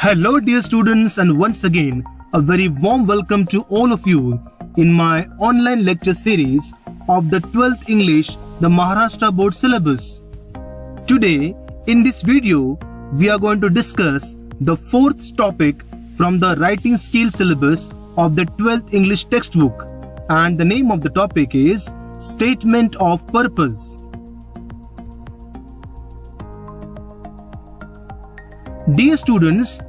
Hello dear students, and once again a very warm welcome to all of you in my online lecture series of the 12th English, the Maharashtra Board syllabus. Today in this video we are going to discuss the fourth topic from the writing skill syllabus of the 12th English textbook, and the name of the topic is Statement of Purpose. Dear students,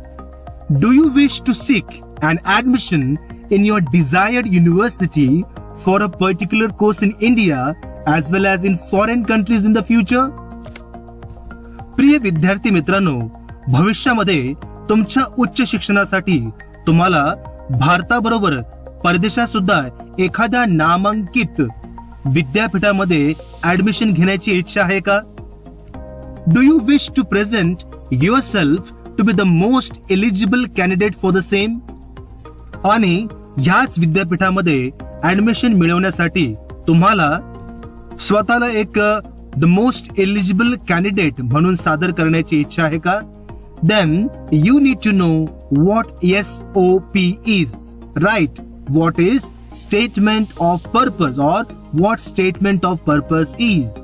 do you wish to seek an admission in your desired university for a particular course in India as well as in foreign countries in the future? प्रिय विद्यार्थी मित्रांनो, भविष्यामध्ये तुमच्या उच्च शिक्षणासाठी तुम्हाला भारताबरोबर परदेशात सुद्धा एखाद्या नामांकित विद्यापीठामध्ये ऍडमिशन घेण्याची इच्छा आहे का? Do you wish to present yourself to be the most eligible candidate for the same? आणि ह्याच विद्यापीठामध्ये ऍडमिशन मिळवण्यासाठी तुम्हाला स्वतःला एक the most eligible candidate म्हणून सादर करण्याची इच्छा आहे का? Then you need to know what SOP is, right? What is Statement of Purpose, or what Statement of Purpose is?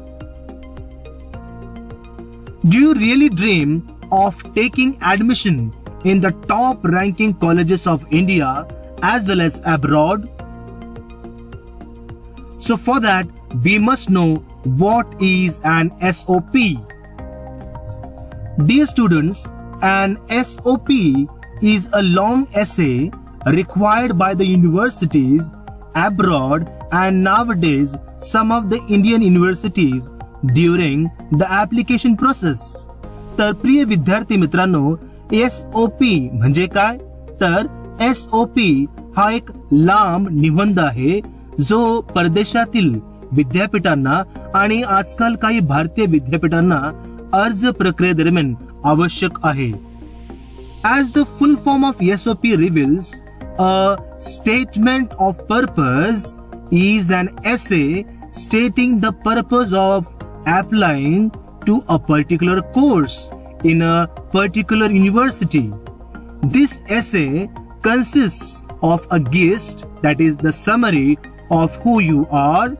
Do you really dream of taking admission in the top ranking colleges of India as well as abroad? So for that, we must know what is an SOP. Dear students, an SOP is a long essay required by the universities abroad and nowadays some of the Indian universities during the application process. तर प्रिय विद्यार्थी मित्रांनो, SOP म्हणजे काय? तर SOP हा एक लांब निबंध आहे जो परदेशातील विद्यापीठांना आणि आजकाल काही भारतीय विद्यापीठांना अर्ज प्रक्रियेदरम्यान आवश्यक आहे. As the full form of SOP reveals, a statement of purpose is an essay stating the purpose of applying to a particular course in a particular university. This essay consists of a gist, that is the summary of who you are,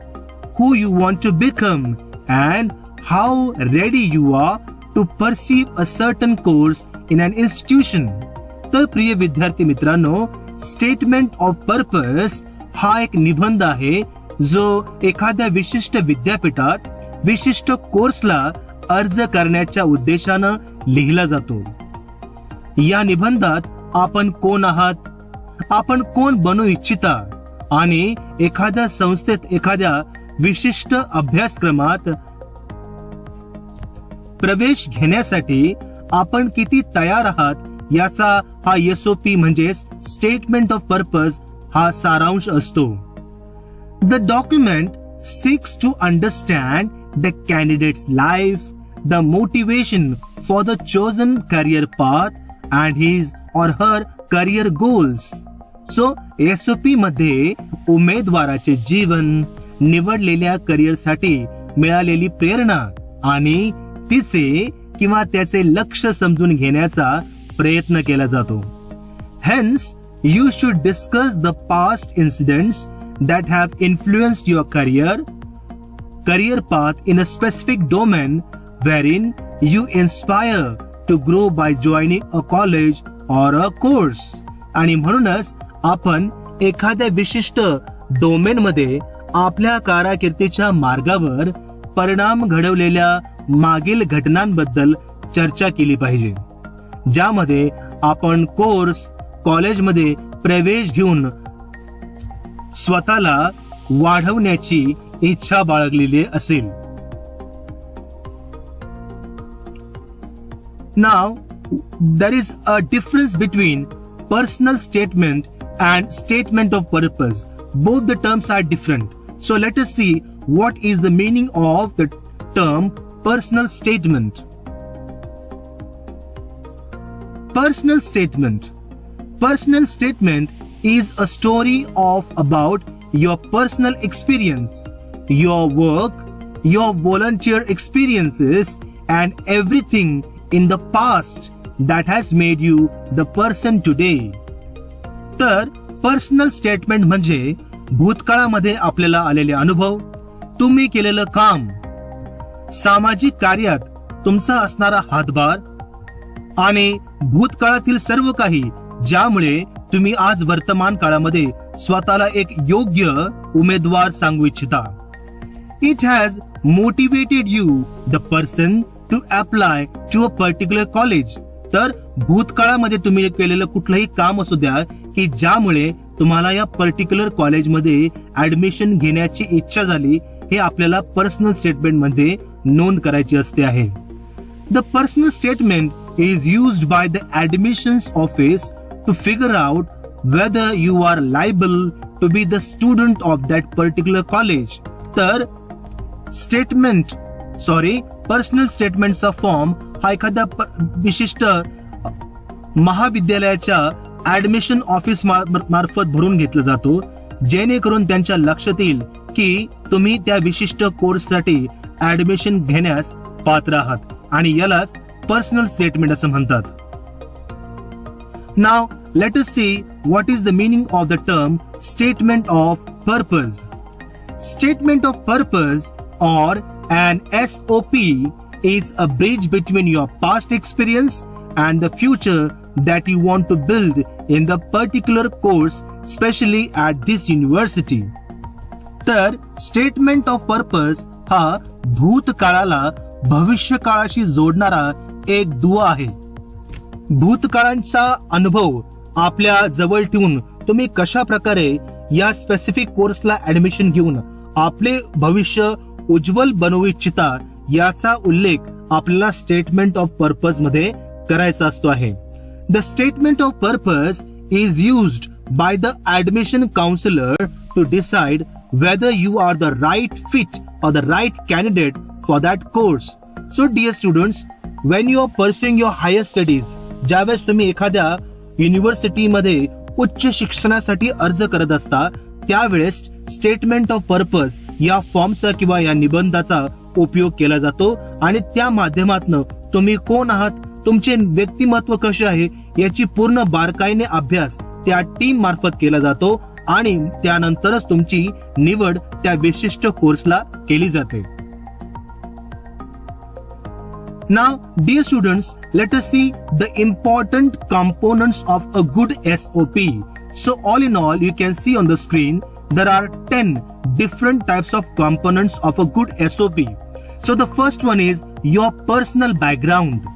who you want to become, and how ready you are to pursue a certain course in an institution. तर प्रिय विद्यार्थी मित्रांनो, statement of purpose हा एक निबंध आहे जो एखाद्या विशिष्ट विद्यापीठात विशिष्ट कोर्सला अर्ज करण्याच्या उद्देशानं लिहिला जातो. या निबंधात आपण कोण आहात, आपण कोण बनू इच्छिता आणि एखाद्या संस्थेत एखाद्या विशिष्ट अभ्यासक्रमात प्रवेश घेण्यासाठी आपण किती तयार आहात याचा हा SOP म्हणजे स्टेटमेंट ऑफ पर्पज हा सारांश असतो. The document seeks to understand the candidate's life, the motivation for the chosen career path, and his or her career goals. So, SOP मध्ये उमेदवाराचे जीवन, निवडलेल्या करिअरसाठी मिळालेली प्रेरणा आणि तिचे किंवा त्याचे लक्ष्य समजून घेण्याचा प्रयत्न केला जातो. Hence, you should discuss the past incidents that have influenced your career path in a specific domain wherein you inspire to grow by joining a college or a course. आणि म्हणूनच आपण एखाद्या विशिष्ट डोमेन मध्ये आपल्या कारकिर्दीच्या मार्गावर परिणाम घडवलेल्या मागील घटनांबद्दल चर्चा केली पाहिजे, ज्यामध्ये आपण कोर्स कॉलेजमध्ये प्रवेश घेऊन स्वतःला वाढवण्याची इच्छा बाळगलेली असेल. Now, there is a difference between personal statement and statement of purpose. Both the terms are different. So let us see what is the meaning of the term personal statement. Personal statement. Personal statement is a story about your personal experience, your work, your volunteer experiences, and everything in the past that has made you the person today. तर personal statement म्हणजे भूतकाळामध्ये आपल्याला आलेले अनुभव, तुम्ही केलेलं काम, सामाजिक कार्यात तुमचा असणारा हातभार आणि भूतकाळातील सर्व काही ज्यामुळे तुम्ही आज वर्तमान काळामध्ये स्वतःला एक योग्य उमेदवार सांगू इच्छिता. It has motivated you, the person, to apply to a particular college. तर भूतकाळामध्ये तुम्ही केलेलं कुठलंही काम असू द्या की ज्यामुळे तुम्हाला या पर्टिक्युलर कॉलेजमध्ये ऍडमिशन घेण्याची इच्छा झाली, हे आपल्याला पर्सनल स्टेटमेंट मध्ये नोंद करायची असते आहे. The personal statement is used by the admissions office to figure out whether you are liable to be the student of that particular college. तर पर्सनल स्टेटमेंटचा फॉर्म हा एखाद्या विशिष्ट महाविद्यालयाच्या ऍडमिशन ऑफिस मार्फत भरून घेतला जातो, जेणेकरून त्यांच्या लक्षात येईल की तुम्ही त्या विशिष्ट कोर्ससाठी ऍडमिशन घेण्यास पात्र आहात आणि यालाच पर्सनल स्टेटमेंट असं म्हणतात. Now let us see what is the meaning of the term statement of purpose. Statement of purpose or an SOP is a bridge between your past experience and the future that you want to build in the particular course, especially at this university. तर statement of purpose हा भूतकाळाला भविष्यकाळाशी जोडणारा एक दुवा आहे. भूतकाळांचा अनुभव आपल्या जवळ ठेवून तुम्ही कशा प्रकारे या स्पेसिफिक कोर्सला ऍडमिशन घेऊन आपले भविष्य उज्ज्वल बनवू इच्छिता याचा उल्लेख आपल्याला स्टेटमेंट ऑफ पर्पज मध्ये करायचा असतो आहे. The statement of purpose is used by the admission counsellor to decide whether you are the right fit or the right candidate for that course. So dear students, when you are pursuing your higher studies, ज्यावेळेस तुम्ही एखाद्या युनिव्हर्सिटीमध्ये उच्च शिक्षणासाठी अर्ज करत असता त्यावेळेस statement of purpose या फॉर्मचा किंवा या निबंधाचा उपयोग केला जातो आणि त्या माध्यमातून तुम्ही कोण आहात, तुमचे व्यक्तिमत्व कसे आहे याची पूर्ण बारकाईने अभ्यास त्या टीम मार्फत केला जातो आणि त्यानंतरच तुमची निवड त्या विशिष्ट कोर्सला केली जाते. Now, dear students, let us see the important components of a good SOP. So, all in all, you can see on the screen, there are 10 different types of components of a good SOP. So, the first one is your personal background.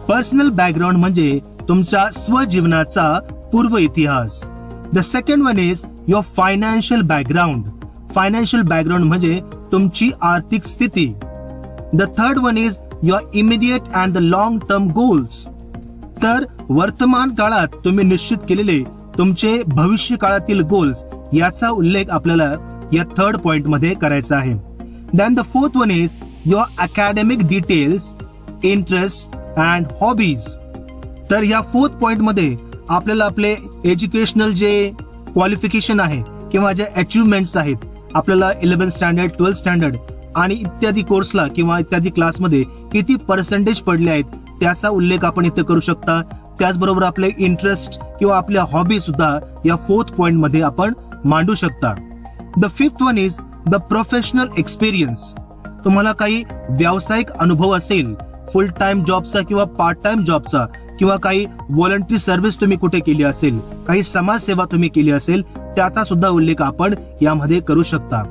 Personal background म्हणजे तुमचा स्वजीवनाचा पूर्व इतिहास. The second one is your financial background. Financial background म्हणजे तुमची आर्थिक स्थिती. The third one is your immediate and the long term goals. तर वर्तमान काळात तुम्ही निश्चित केलेले तुमचे भविष्य काळातील गोल्स याचा उल्लेख आपल्याला या थर्ड पॉइंट मध्ये करायचा आहे. Then the fourth one is your academic details, interests and hobbies. तर या फोर्थ पॉइंट मध्ये आपल्याला आपले एज्युकेशनल जे क्वालिफिकेशन आहे किंवा जे अचिव्हमेंट्स आहेत, आपल्याला 11th स्टँडर्ड 12th स्टँडर्ड आणि इत्यादी कोर्सला किंवा इत्यादी क्लासमध्ये किती पर्सेंटेज पडले आहेत त्याचा उल्लेख आपण इथे करू शकता. त्याचबरोबर आपले इंटरेस्ट किंवा आपल्या हॉबी सुद्धा या फोर्थ पॉइंट मध्ये आपण मांडू शकता. The fifth one is the professional experience. तुम्हाला काही व्यावसायिक अनुभव असेल, फुल टाइम जॉबचा किंवा पार्ट टाइम जॉबचा किंवा काही व्हॉलंटरी सर्व्हिस तुम्ही कुठे केली असेल, काही समाजसेवा तुम्ही केली असेल, त्याचा सुद्धा उल्लेख आपण यामध्ये करू शकता.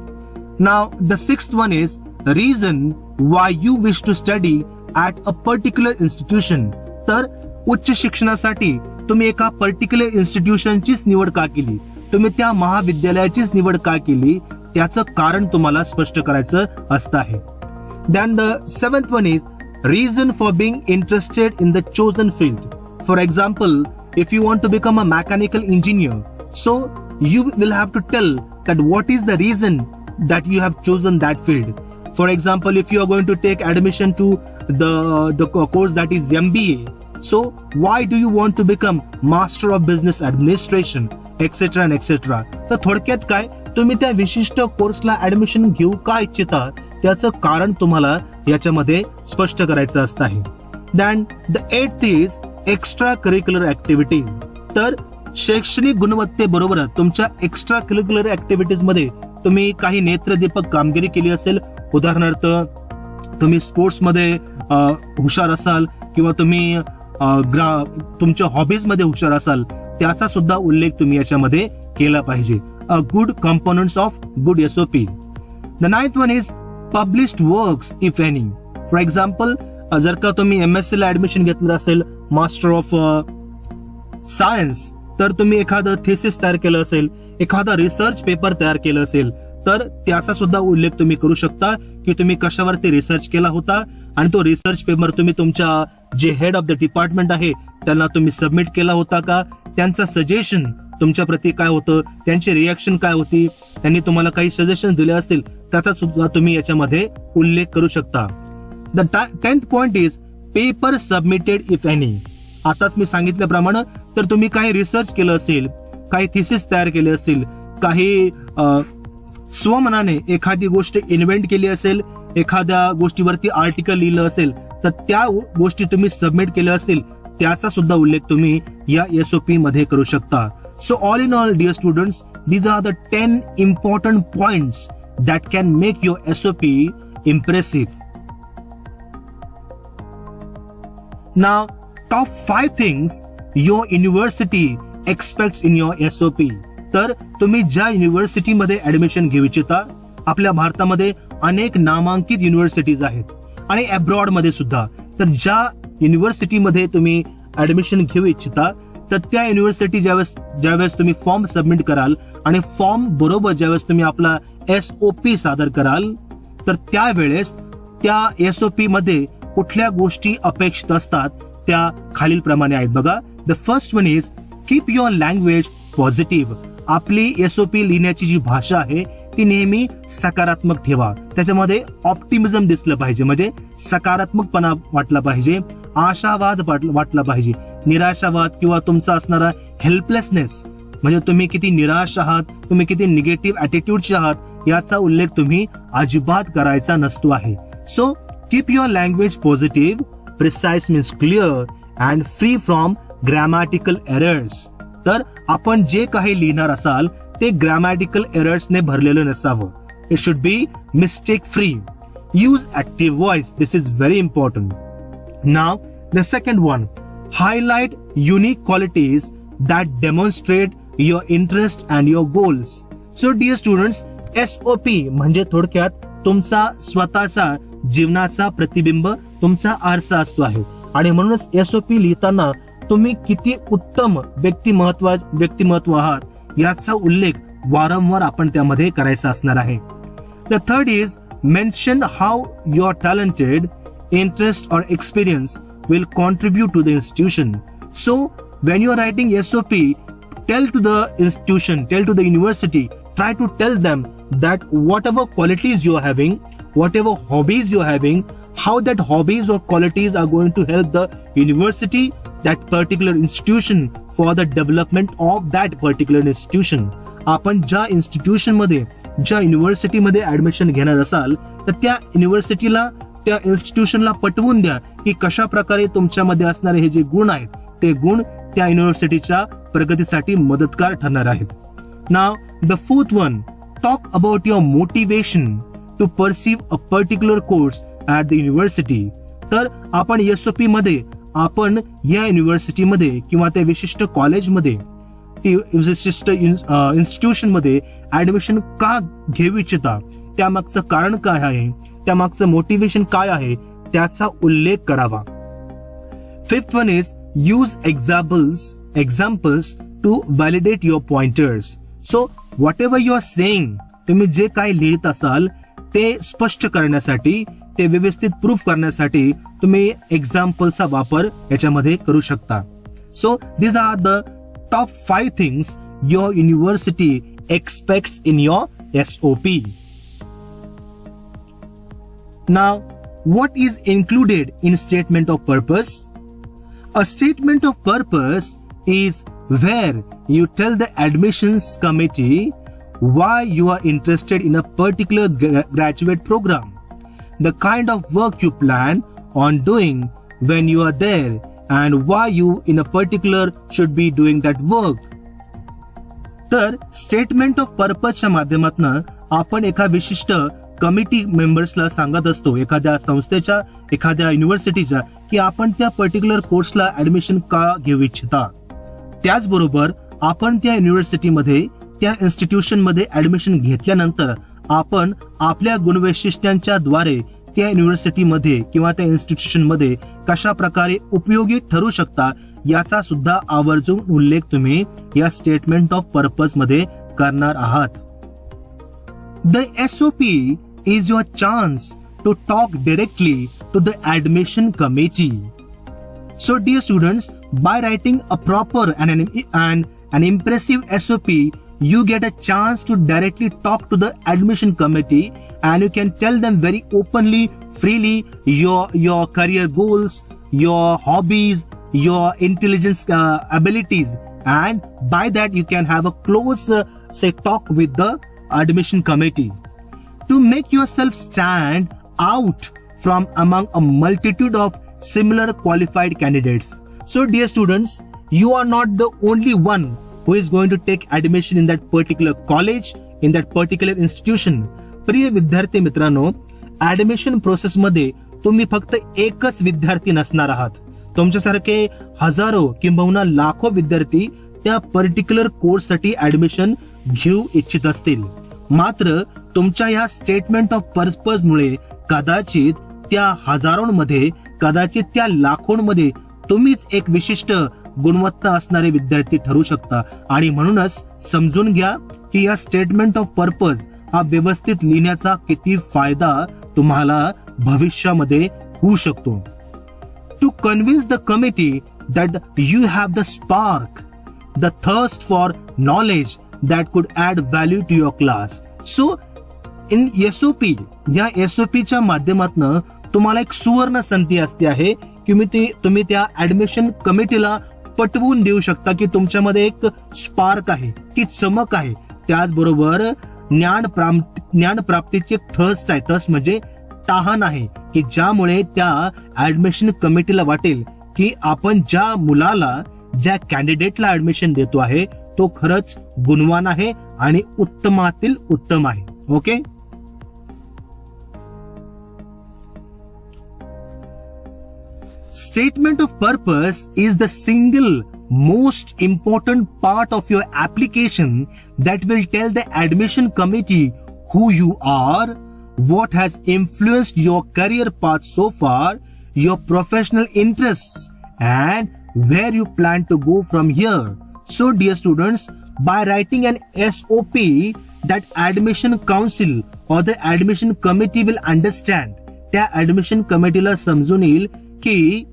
Now the sixth one is reason why you wish to study at a particular institution. तर उच्च शिक्षणासाठी तुम्ही एका पर्टिक्युलर इन्स्टिट्यूशनचीच निवड का केली, तुम्ही त्या महाविद्यालयाचीच निवड का केली, त्याचं कारण तुम्हाला स्पष्ट करायचं असतं आहे. Then the seventh one is reason for being interested in the chosen field. For example, if you want to become a mechanical engineer, so you will have to tell that what is the reason that you have chosen that field. For example, if you are going to take admission to the course that is MBA, so why do you want to become Master of Business Administration, etc. and etc. तर थोडक्यात काय, तुम्ही त्या विशिष्ट कोर्सला admission घेऊ का इच्छिता त्याचं कारण तुम्हाला याच्यामध्ये स्पष्ट करायचं असतं आहे. Then the eighth is extra curricular activities. तर शैक्षणिक गुणवत्तेबरोबर तुमच्या एक्स्ट्रा करिक्युलर ऍक्टिव्हिटीज मध्ये तुम्ही काही नेत्रदीपक कामगिरी केली असेल, उदाहरणार्थ तुम्ही स्पोर्ट्समध्ये हुशार असाल किंवा तुम्ही तुमच्या हॉबीज मध्ये हुशार असाल, त्याचा सुद्धा उल्लेख तुम्ही याच्यामध्ये केला पाहिजे. A good components of good SOP. The ninth one is published works if any. For example, जर का तुम्ही MSc ला ऍडमिशन घेतलं असेल, मास्टर ऑफ सायन्स, तर तुम्ही एखादं थेसिस तयार केलं असेल, एखादा रिसर्च पेपर तयार केलं असेल, तर त्याचा सुद्धा उल्लेख तुम्ही करू शकता की तुम्ही कशावरती रिसर्च केला होता आणि तो रिसर्च पेपर तुम्ही तुमच्या जे हेड ऑफ द डिपार्टमेंट आहे त्यांना तुम्ही सबमिट केला होता का, त्यांचं सजेशन तुमच्या प्रती काय होतं, त्यांची रिॲक्शन काय होती, त्यांनी तुम्हाला काही सजेशन दिले असतील, त्याचा सुद्धा तुम्ही याच्यामध्ये उल्लेख करू शकता. The 10th point is paper submitted if any. आताच मी सांगितल्याप्रमाणे तर तुम्ही काही रिसर्च केलं असेल, काही थिसिस तयार केले असतील, काही स्वमनाने एखादी गोष्ट इन्व्हेंट केली असेल, एखाद्या गोष्टीवरती आर्टिकल लिहिलं असेल, तर त्या गोष्टी तुम्ही सबमिट केल्या असतील, त्याचा सुद्धा उल्लेख तुम्ही या SOP मध्ये करू शकता. So all in all dear students, these are the 10 important points that can make your SOP impressive. Now top 5 things your university expects in your SOP. तर तुम्ही ज्या युनिव्हर्सिटीमध्ये ऍडमिशन घेऊ इच्छिता, आपल्या भारतामध्ये अनेक नामांकित युनिव्हर्सिटीज आहेत आणि अब्रॉड मध्ये सुद्धा, तर ज्या युनिव्हर्सिटीमध्ये तुम्ही ऍडमिशन घेऊ इच्छिता, तर त्या युनिव्हर्सिटी ज्यावेळेस तुम्ही फॉर्म सबमिट कराल आणि फॉर्म बरोबर ज्यावेळेस तुम्ही आपला SOP सादर कराल, तर त्यावेळेस त्या SOP मध्ये कुठल्या गोष्टी अपेक्षित असतात त्या खालील प्रमाणे आहेत बघा. The first one is keep your language positive. आपली SOP लिहिण्याची जी भाषा आहे ती नेहमी सकारात्मक ठेवा. त्याच्यामध्ये ऑप्टिमिझम दिसलं पाहिजे, म्हणजे सकारात्मकपणा वाटला पाहिजे, आशावाद वाटला पाहिजे. निराशावाद किंवा तुमचा असणारा हेल्पलेसनेस, म्हणजे तुम्ही किती निराश आहात, तुम्ही किती निगेटिव्ह ऍटिट्यूडचे आहात, याचा उल्लेख तुम्ही अजिबात करायचा नसतो आहे. So keep your language positive, precise means clear and free from grammatical errors. तर आपण जे काही लिहिणार असाल ते ग्रॅमॅटिकल एरर्सने भरलेलं नसावं. It should be mistake free. Use active voice. This is very important. Now the second one, highlight unique qualities that demonstrate your interest and your goals. So dear students, SOP म्हणजे थोडक्यात तुमचा स्वतःचा जीवनाचा प्रतिबिंब, तुमचा आरसा असतो आहे. आणि म्हणूनच SOP लिहिताना तुम्ही किती उत्तम व्यक्तिमत्व आहात याचा उल्लेख वारंवार आपण त्यामध्ये करायचा असणार आहे. The third is mention how your talented, interest और experience will contribute to the institution. So when you are writing SOP, tell to the institution, tell to the university, try to tell them that whatever qualities you are having, whatever hobbies you are having, how that hobbies or qualities are going to help the university, that particular institution, for the development of that particular institution. आपण ज्या institution मध्ये, ज्या university मध्ये admission घेणार असाल, तर त्या युनिव्हर्सिटीला, त्या इन्स्टिट्यूशनला पटवून द्या की कशा प्रकारे तुमच्यामध्ये असणारे हे जे गुण आहेत, ते गुण त्या युनिव्हर्सिटीच्या प्रगतीसाठी मदतगार ठरणार आहेत. Now, the fourth one, talk about your motivation to pursue a particular course at the university. तर आपण SOP मध्ये आपण या युनिव्हर्सिटीमध्ये किंवा त्या विशिष्ट कॉलेजमध्ये, ती विशिष्ट इन्स्टिट्यूशन मध्ये ऍडमिशन का घेऊ इच्छिता, त्यामागचं कारण काय आहे, त्यामागचं मोटिवेशन काय आहे, त्याचा उल्लेख करावा. Fifth one is use examples to validate your pointers. So whatever you are saying, तुम्ही जे काही लिहित असाल ते स्पष्ट करण्यासाठी, ते व्यवस्थित प्रूफ करण्यासाठी तुम्ही एक्झाम्पलचा वापर याच्यामध्ये करू शकता. So this are the top 5 things your university expects in your SOP. Now, what is included in statement of purpose? A statement of purpose is where you tell the admissions committee why you are interested in a particular graduate program, the kind of work you plan on doing, when you are there and why you in a particular should be doing that work. तर statement of पर्पजच्या माध्यमातून आपण एका विशिष्ट committee मेंबर्सला सांगत असतो, एखाद्या संस्थेच्या, एखाद्या युनिव्हर्सिटीच्या, की आपण त्या पर्टिक्युलर कोर्सला ऍडमिशन का घेऊ इच्छिता. त्याचबरोबर आपण त्या युनिव्हर्सिटीमध्ये, त्या इन्स्टिट्यूशन मध्ये ऍडमिशन घेतल्यानंतर आपण आपल्या गुणवैशिष्ट्यांच्या द्वारे त्या युनिव्हर्सिटीमध्ये किंवा त्या इन्स्टिट्यूशन मध्ये कशा प्रकारे उपयोगी ठरू शकता याचा सुद्धा आवर्जून उल्लेख तुम्ही या स्टेटमेंट ऑफ पर्पज मध्ये करणार आहात. The SOP is your chance to talk directly to the admission committee. So dear students, by writing a proper and an impressive SOP, you get a chance to directly talk to the admission committee and you can tell them very openly, freely your career goals, your hobbies, your intelligence abilities, and by that you can have a close talk with the admission committee to make yourself stand out from among a multitude of similar qualified candidates. So dear students, you are not the only one who is going to take admission in that particular college, in that particular institution. प्रिय विद्यार्थी मित्रांनो, admission process मध्ये तुम्ही फक्त एकच विद्यार्थी नसणार आहात. तुमच्यासारखे हजारो किंबहुना लाखो विद्यार्थी त्या पर्टिक्युलर कोर्ससाठी ऍडमिशन घेऊ इच्छित असतील. मात्र तुमच्या या स्टेटमेंट ऑफ पर्पज मुळे कदाचित त्या हजारोंमध्ये, कदाचित त्या लाखोंमध्ये तुम्हीच एक विशिष्ट गुणवत्ता असणारे विद्यार्थी ठरू शकता. आणि म्हणूनच समजून घ्या की या स्टेटमेंट ऑफ पर्पज हा व्यवस्थित लिहिण्याचा किती फायदा तुम्हाला भविष्यामध्ये होऊ शकतो. To convince the committee that you have the spark, the thirst for knowledge that could add value to your class. So in SOP, या SOPच्या माध्यमातून तुम्हाला एक सुवर्ण संधी असते आहे की तुम्ही त्या ऍडमिशन कमिटीला पटवून देऊ शकता की तुमच्यामध्ये एक स्पार्क आहे, ती चमक आहे. त्याचबरोबर ज्ञान प्राप्तीचे थर्स्ट आहे, थर्स्ट म्हणजे तहान आहे, की ज्यामुळे त्या ऍडमिशन कमिटीला वाटेल की आपण ज्या मुलाला, ज्या कॅन्डिडेटला ऍडमिशन देतो आहे तो खरंच गुणवान आहे आणि उत्तमातील उत्तम आहे. Okay. Statement of purpose is the single most important part of your application that will tell the admission committee who you are, what has influenced your career path so far, your professional interests, and where you plan to go from here. So dear students, by writing an SOP that admission council or the admission committee will understand, त्या admission committeeला समजून येईल की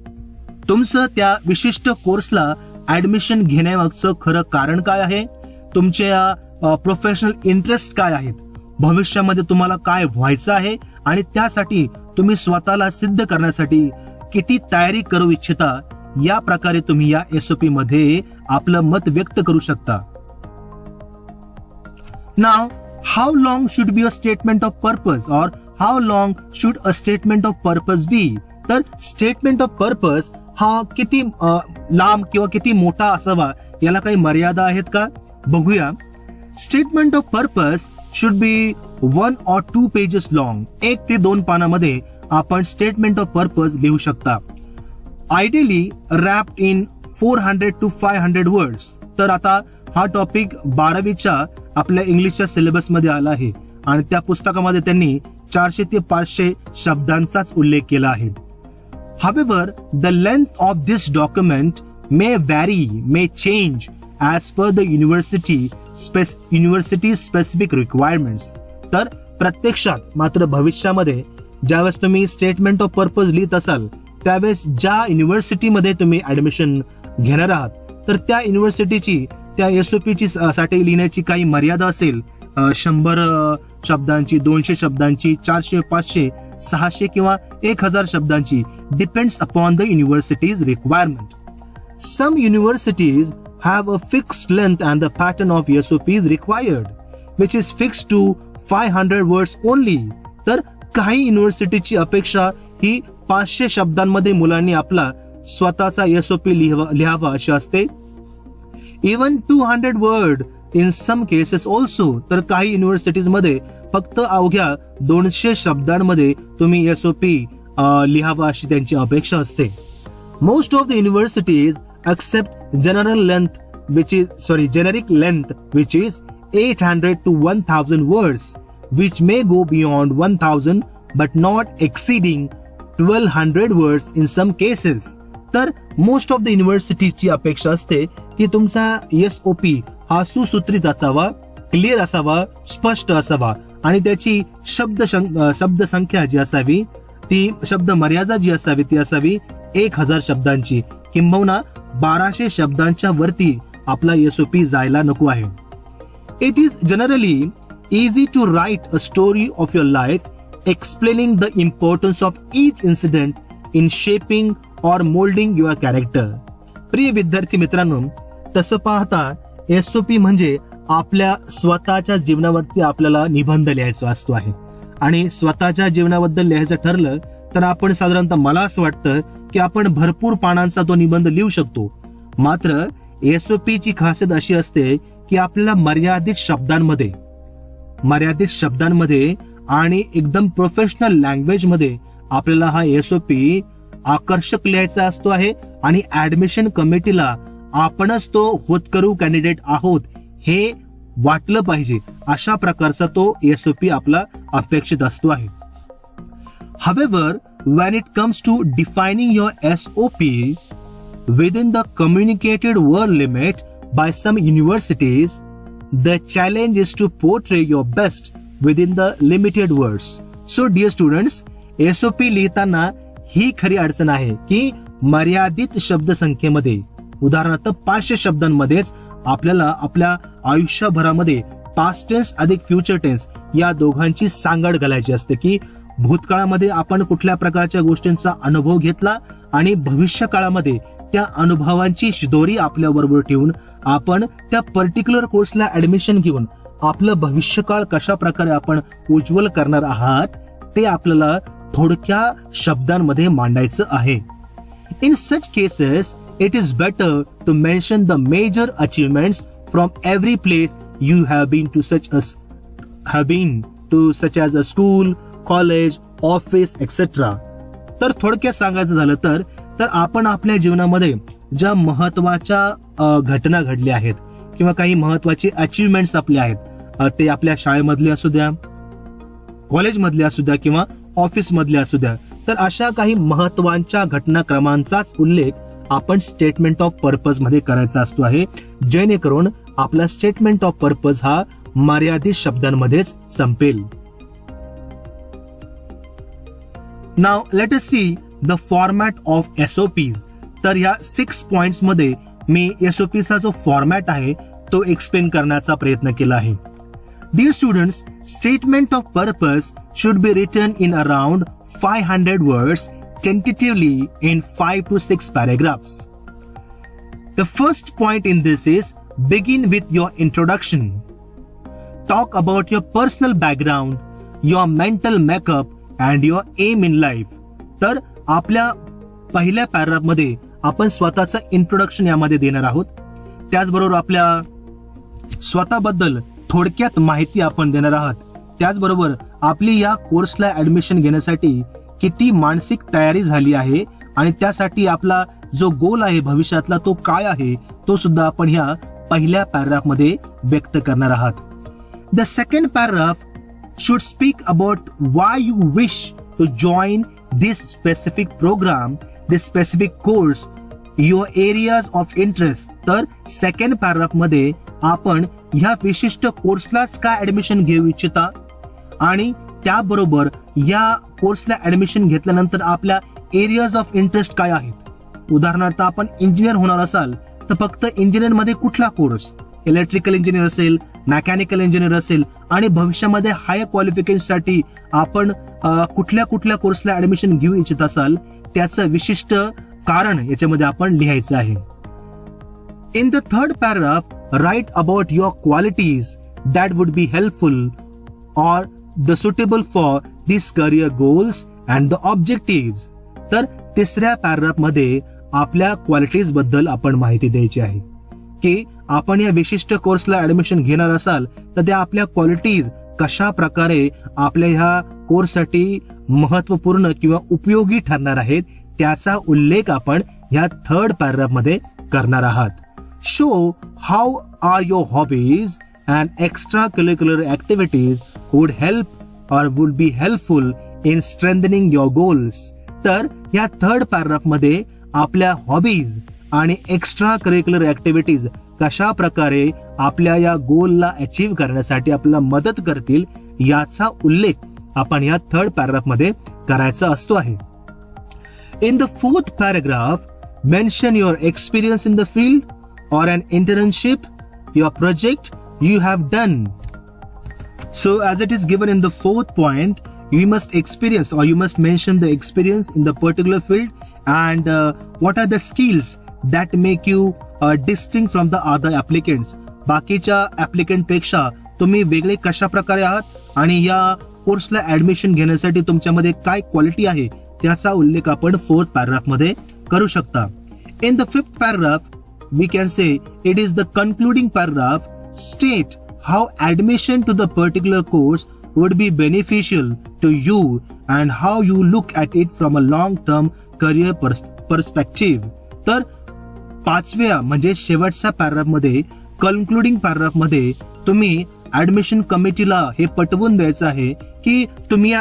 तुमचं त्या विशिष्ट कोर्सला admission घेण्यामागचं खरं कारण काय आहे, तुमच्या प्रोफेशनल इंटरेस्ट काय आहेत, भविष्यामध्ये तुम्हाला काय व्हायचं आहे आणि त्यासाठी तुम्ही स्वतःला सिद्ध करण्यासाठी किती तयारी करू इच्छिता, या प्रकारे तुम्ही या SOP मध्ये आपलं मत व्यक्त करू शकता. Now how long should be a statement of purpose और how long should a statement of purpose be. तर स्टेटमेंट ऑफ पर्पज हा किती लांब किंवा किती मोठा असावा याला काही मर्यादा आहेत का, बघूया. Statement of purpose should be 1 or 2 pages long. 1 ते 2 पानामध्ये आपण स्टेटमेंट ऑफ पर्पज लिहू शकता. Ideally wrapped in 400 to 500 words. तर आता हा टॉपिक 12वीच्या आपल्या इंग्लिशच्या सिलेबस मध्ये आला आहे आणि त्या पुस्तकामध्ये त्यांनी 400 ते 500 शब्दांचाच उल्लेख केला आहे. However, the length of this document may vary, may change as per the university specific requirements. तर प्रत्यक्षात मात्र भविष्यामध्ये ज्यावेळेस तुम्ही स्टेटमेंट ऑफ पर्पज लिहित असाल त्यावेळेस ज्या युनिव्हर्सिटीमध्ये तुम्ही ऍडमिशन घेणार आहात तर त्या युनिव्हर्सिटीची त्या SOP साठी लिहिण्याची काही मर्यादा असेल, 100 शब्दांची, 200 शब्दांची, 400, 500, 600 किंवा 1000 शब्दांची, depends upon the university's requirement. Some universities have a fixed length and the pattern of SOP is required, which is fixed to 500 words only. तर काही युनिव्हर्सिटीची अपेक्षा ही 500 शब्दांमध्ये मुलांनी आपला स्वतःचा एसओपी लिहावा अशी असते. Even 200 word in some cases also. तर काही युनिव्हर्सिटीज मध्ये फक्त अवघ्या 200 शब्दांमध्ये तुम्ही एसओपी लिहावा अशी त्यांची अपेक्षा असते. Most of the universities accept generic length which is 800 to 1000 words, which may go beyond 1000 but not exceeding 1200 words in some cases. तर मोस्ट ऑफ द युनिव्हर्सिटीची अपेक्षा असते की तुमचा एसओपी हा सुसूत्रित असावा, क्लिअर असावा, स्पष्ट असावा आणि त्याची शब्द संख्या जी असावी, ती शब्द मर्यादा जी असावी ती असावी 1000 शब्दांची, किंबहुना 1200 शब्दांच्या वरती आपला एसओपी जायला नको आहे. It is generally easy to write a story of your life explaining the importance of each incident in shaping or moulding your character. प्रिय विद्यार्थी मित्रांनो, तसं पाहता एसओपी म्हणजे आपल्या स्वतःच्या जीवनावरती आपल्याला निबंध लिहायचा असतो आहे. आणि स्वतःच्या जीवनाबद्दल लिहायचं ठरलं तर आपण साधारणतः मला असं वाटतं की आपण भरपूर पानांचा तो निबंध लिहू शकतो. मात्र एसओपी ची खासियत अशी असते की आपल्याला मर्यादित शब्दांमध्ये आणि एकदम प्रोफेशनल लँग्वेज मध्ये आपल्याला हा एसओपी आकर्षक लिहायचा असतो आहे आणि ऍडमिशन कमिटीला आपणच तो होतकरू कॅन्डिडेट आहोत हे वाटलं पाहिजे, अशा प्रकारचा तो एसओपी आपला अपेक्षित असतो आहे. However, when it comes to defining your SOP within the communicated word limit by some universities, the challenge is to portray your best within the limited words. So dear students, SOP लिहिताना ही खरी अडचण आहे की मर्यादित शब्दसंख्येमध्ये, उदाहरणार्थ 500 शब्दांमध्येच आपल्याला आपल्या आयुष्यभरामध्ये past tense अधिक फ्युचर टेन्स या दोघांची सांगड घालायची असते की भूतकाळामध्ये आपण कुठल्या प्रकारच्या गोष्टींचा अनुभव घेतला आणि भविष्य काळामध्ये त्या अनुभवांची शिदोरी आपल्या बरोबर ठेवून आपण त्या पर्टिक्युलर कोर्सला ऍडमिशन घेऊन आपलं भविष्यकाळ कशा प्रकारे आपण उज्ज्वल करणार आहात ते आपल्याला थोडक्या शब्दांमध्ये मांडायचं आहे. In such cases, it is better to mention the major achievements from every place you have been to such as a school, college, office, etc. तर थोडक्यात सांगायचं झालं तर आपण आपल्या जीवनामध्ये ज्या महत्वाच्या घटना घडल्या आहेत किंवा काही महत्वाचे अचीवमेंट्स आपले आहेत, ते आपल्या शाळेमधले असू द्या, कॉलेजमधले असू द्या किंवा ऑफिस मधले असू द्या, तर अशा काही महत्वाच्या घटनाक्रमांचाच उल्लेख आपण स्टेटमेंट ऑफ पर्पज मध्ये करायचा असतो आहे, जेणेकरून आपला स्टेटमेंट ऑफ पर्पज हा मर्यादित शब्दांमध्येच संपेल. Now let us see the format of SOPs. तर या 6 पॉइंट्स मध्ये मी एसओपीचा जो फॉर्मॅट आहे तो एक्सप्लेन करण्याचा प्रयत्न केला आहे. Dear students, statement of purpose should be written in around 500 words, tentatively in 5 to 6 paragraphs. The first point in this is begin with your introduction. Talk about your personal background, your mental makeup and your aim in life. तर आपल्या पहिल्या paragraph मध्ये आपण स्वतःचं introduction यामध्ये देणार आहोत. त्याचबरोबर आपल्या स्वतःबद्दल थोडक्यात माहिती आपण देणार आहात. त्याचबरोबर आपली या कोर्सला ऍडमिशन घेण्यासाठी किती मानसिक तयारी झाली आहे आणि त्यासाठी आपला जो गोल आहे भविष्यातला तो काय आहे तो सुद्धा आपण ह्या पहिल्या पॅराग्राफ मध्ये व्यक्त करणार आहात. The second paragraph should speak about why you wish to join this specific programme, this specific course, your areas of interest. तर सेकंड पॅराग्राफ मध्ये आपण ह्या विशिष्ट कोर्सलाच का ऍडमिशन घेऊ इच्छिता आणि त्याबरोबर या कोर्सला ऍडमिशन घेतल्यानंतर आपल्या एरियाज ऑफ इंटरेस्ट काय आहेत. उदाहरणार्थ आपण इंजिनियर होणार असाल तर फक्त इंजिनियर मध्ये कुठला कोर्स, इलेक्ट्रिकल इंजिनियर असेल, मेकॅनिकल इंजिनियर असेल आणि भविष्यामध्ये हायर क्वालिफिकेशन साठी आपण कुठल्या कोर्सला ऍडमिशन घेऊ इच्छित असाल त्याचं विशिष्ट कारण याच्यामध्ये आपण लिहायचं आहे. In the third paragraph, write about your qualities that would be helpful or the suitable for these career goals and the objectives. तर तिसऱ्या पॅराग्राफ मध्ये आपल्या क्वालिटीज बद्दल आपण माहिती द्यायची आहे की आपण या विशिष्ट कोर्सला ऍडमिशन घेणार असाल तर त्या आपल्या क्वालिटीज कशा प्रकारे आपल्या ह्या कोर्ससाठी महत्वपूर्ण किंवा उपयोगी ठरणार आहेत त्याचा उल्लेख आपण ह्या थर्ड पॅराग्राफ मध्ये करणार आहात. Show how are your hobbies and extra curricular activities would help or would be helpful in strengthening your goals. तर या थर्ड पॅराग्राफ मध्ये आपल्या हॉबीज आणि एक्स्ट्रा करिक्युलर ऍक्टिव्हिटीज कशा प्रकारे आपल्या या गोलला अचीव्ह करण्यासाठी आपल्याला मदत करतील याचा उल्लेख आपण या थर्ड पॅराग्राफ मध्ये करायचा असतो आहे. In the fourth paragraph mention your experience in the field or an internship, your project you have done. So as it is given in the fourth point, you must experience or you must mention the experience in the particular field and what are the skills that make you distinct from the other applicants. बाकीच्या applicant पेक्षा तुम्ही वेगळे कशा प्रकारे आहात आणि या कोर्सला admission घेण्यासाठी तुमच्यामध्ये काय क्वालिटी आहे त्याचा उल्लेख आपण फोर्थ पॅराग्राफ मध्ये करू शकता. In the fifth paragraph we can say it is the concluding paragraph. State how admission to the particular course would be beneficial to you and how you look at it from a long term career perspective. तर पाचव्या म्हणजे शेवटच्या paragraph मध्ये concluding paragraph मध्ये तुम्ही admission कमिटीला हे पटवून द्यायचं आहे की तुम्ही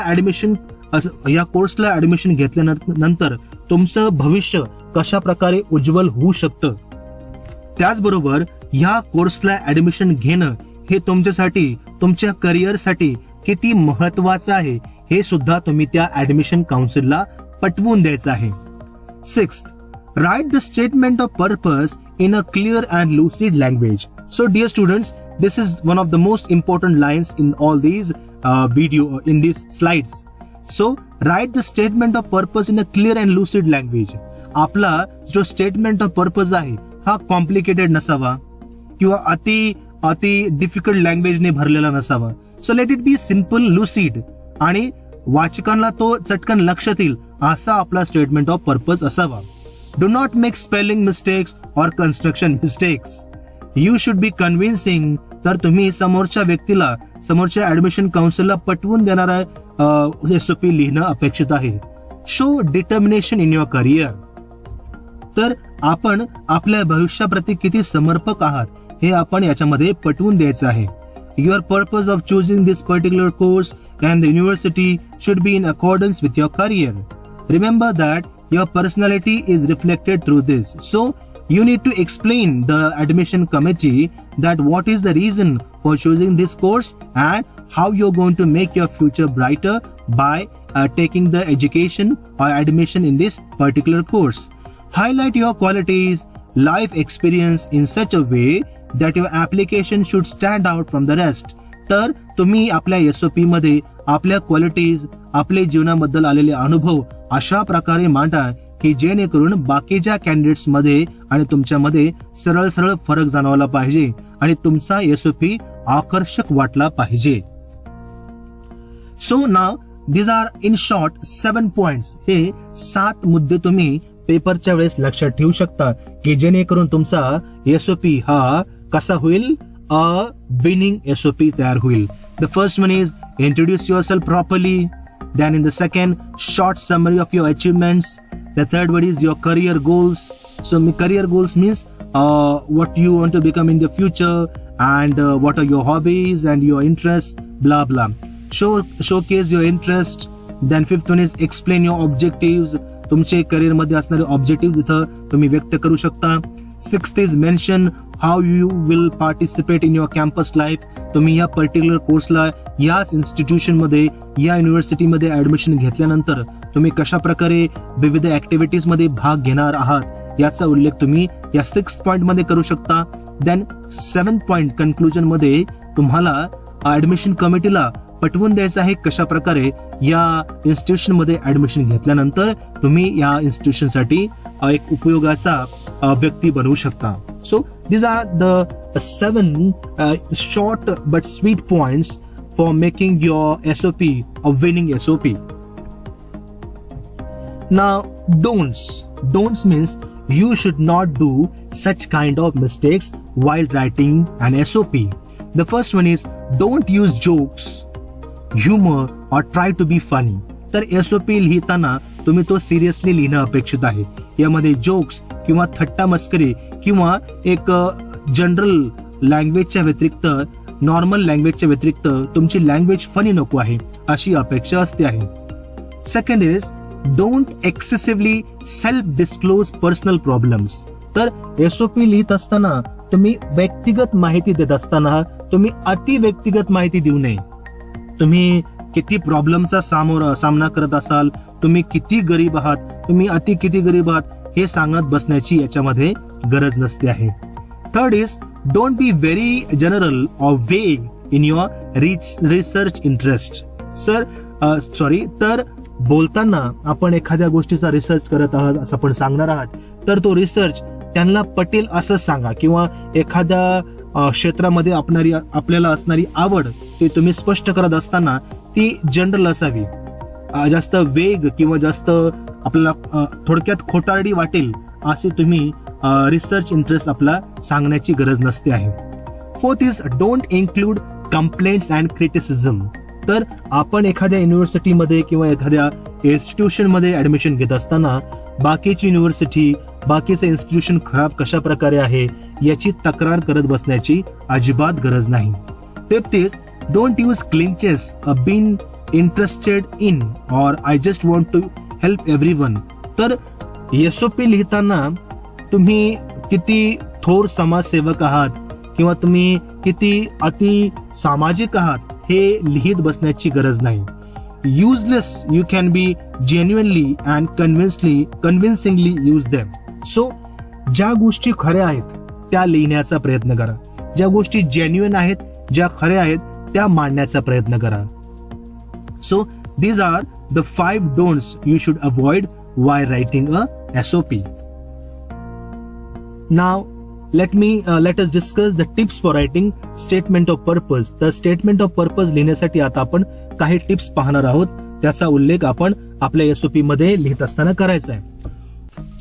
या कोर्सला ऍडमिशन घेतल्यानंतर तुमचं भविष्य कशा प्रकारे उज्ज्वल होऊ शकतं. त्याचबरोबर या कोर्सला ऍडमिशन घेणं हे तुमच्यासाठी तुमच्या करिअरसाठी किती महत्वाचं आहे हे सुद्धा तुम्ही त्या ऍडमिशन काउन्सिलला पटवून द्यायचं आहे. Sixth, write the statement of purpose in a clear and lucid language. So dear students, this is one of the most important lines in all these in these slides. So write the statement of purpose in a clear and lucid language. आपला जो statement of purpose आहे हा complicated नसावा किंवा अति difficult लँग्वेजने भरलेला नसावा. So let it be simple lucid आणि वाचकांना तो चटकन लक्षात येईल असा आपला स्टेटमेंट ऑफ पर्पज असावा. Do not make spelling mistakes or construction mistakes. You should be convincing. तर तुम्ही समोरच्या व्यक्तीला समोरच्या ऍडमिशन काउन्सिलला पटवून देणारा एसओपी लिहिणं अपेक्षित आहे. Show determination in your career. तर आपण आपल्या भविष्याप्रती किती समर्पक आहात हे आपण याच्यामध्ये पटवून द्यायचं आहे. Your purpose of choosing this particular course and the university should be in accordance with your career. Remember that your personality is reflected through this. So you need to explain the admission committee that what is the reason for choosing this course and how you're going to make your future brighter by taking the education or admission in this particular course. Highlight your qualities, life experience in such a way that your application should stand out from the rest. तर तुम्ही आपल्या SOP मध्ये आपल्या qualities, आपले जीवनाबद्दल आलेले अनुभव अशा प्रकारे मांडा की जेणेकरून बाकीच्या कॅन्डिडेट्स मध्ये आणि तुमच्यामध्ये सरळ सरळ फरक जाणवला पाहिजे आणि तुमचा एसओपी आकर्षक वाटला पाहिजे. So now these are in short 7 points. हे 7 मुद्दे तुम्ही पेपरच्या वेळेस लक्षात ठेवू शकता की जेणेकरून तुमचा एसओपी हा कसा होईल, अ विनिंग एसओपी तयार होईल. The first one is introduce yourself properly. Then in the second, short summary of your achievements. The third one is your career goals. So career goals means what you want to become in the future and what are your hobbies and your interests, blah blah. Showcase your interest. Then fifth one is explain your objectives. तुमचे career मध्ये असणारे objective इथं तुम्ही व्यक्त करू शकता. Sixth is mention how you will participate in your campus life. तुम्ही या पर्टिक्युलर कोर्सला याच इन्स्टिट्यूशन मध्ये या युनिव्हर्सिटी मध्ये ऍडमिशन घेतल्यानंतर तुम्ही कशा प्रकारे विविध ऍक्टिव्हिटीज मध्ये भाग घेणार आहात याचा उल्लेख तुम्ही या 6th पॉइंट मध्ये करू शकता. देन 7th पॉइंट कन्क्लुजन मध्ये तुम्हाला ऍडमिशन कमिटीला पटवून द्यायचं आहे कशा प्रकारे या इन्स्टिट्यूशन मध्ये ऍडमिशन घेतल्यानंतर तुम्ही या इन्स्टिट्यूशन साठी एक उपयोगाचा व्यक्ती बनवू शकता. So these are the 7 short but sweet points for making your SOP a winning SOP. Now, don'ts. Don'ts means you should not do such kind of mistakes while writing an SOP. The first one is don't use jokes, humor or try to be funny. तर SOP लिहिताना तुम्ही तो seriously लिहिणं अपेक्षित आहे. यामध्ये jokes किंवा थट्टा मस्करी किंवा एक जनरल लँग्वेजच्या व्यतिरिक्त, नॉर्मल लँग्वेजच्या व्यतिरिक्त तुमची लँग्वेज फनी नको आहे अशी अपेक्षा असते आहे. Second is don't excessively self disclose personal problems. तर SOP लिहित असताना तुम्ही व्यक्तिगत माहिती देत असताना तुम्ही अति व्यक्तिगत माहिती देऊ नये. तुम्ही किती प्रॉब्लेमचा सामना करत असाल, तुम्ही किती गरीब आहात, तुम्ही किती गरीब आहात हे सांगत बसण्याची याच्यामध्ये गरज नसते आहे. Third is don't be very general or वेग इन युअर रिसर्च इंटरेस्ट. तर बोलताना आपण एखाद्या गोष्टीचा रिसर्च करत आहात असं आपण सांगणार आहात, तर तो रिसर्च त्यांना पटेल असं सांगा किंवा एखाद्या क्षेत्रामध्ये आपल्याला असणारी आवड ते तुम्ही स्पष्ट करत असताना ती जनरल असावी. जास्त वेग किंवा जास्त आपल्याला थोडक्यात खोटारडी वाटेल असे तुम्ही रिसर्च इंटरेस्ट आपला सांगण्याची गरज नसते आहे. Fourth is don't include complaints and criticism. तर आपण एखाद्या युनिव्हर्सिटीमध्ये किंवा एखाद्या इन्स्टिट्यूशन मध्ये ऍडमिशन घेत असताना बाकीची युनिव्हर्सिटी, बाकीचं इन्स्टिट्यूशन खराब कशा प्रकारे आहे याची तक्रार करत बसण्याची अजिबात गरज नाही. Fifth is don't use clichés been interested in और I just want to help everyone. तर SOP लिहिताना तुम्ही किती थोर समाजसेवक आहात किंवा तुम्ही किती अति सामाजिक आहात हे लिहित बसण्याची गरज नाही. Useless you can be genuinely and convincingly use them. So ज्या गोष्टी खऱ्या आहेत त्या लिहिण्याचा प्रयत्न करा. ज्या गोष्टी जेन्युइन आहेत, ज्या खऱ्या आहेत त्या मांडण्याचा प्रयत्न करा. So these are the 5 don'ts you should avoid while writing a SOP. Now let us discuss the tips for writing statement of purpose. तर स्टेटमेंट ऑफ पर्पज लिहिण्यासाठी आता आपण काही टिप्स पाहणार आहोत. त्याचा उल्लेख आपण आपल्या SOP मध्ये लिहित असताना करायचा आहे.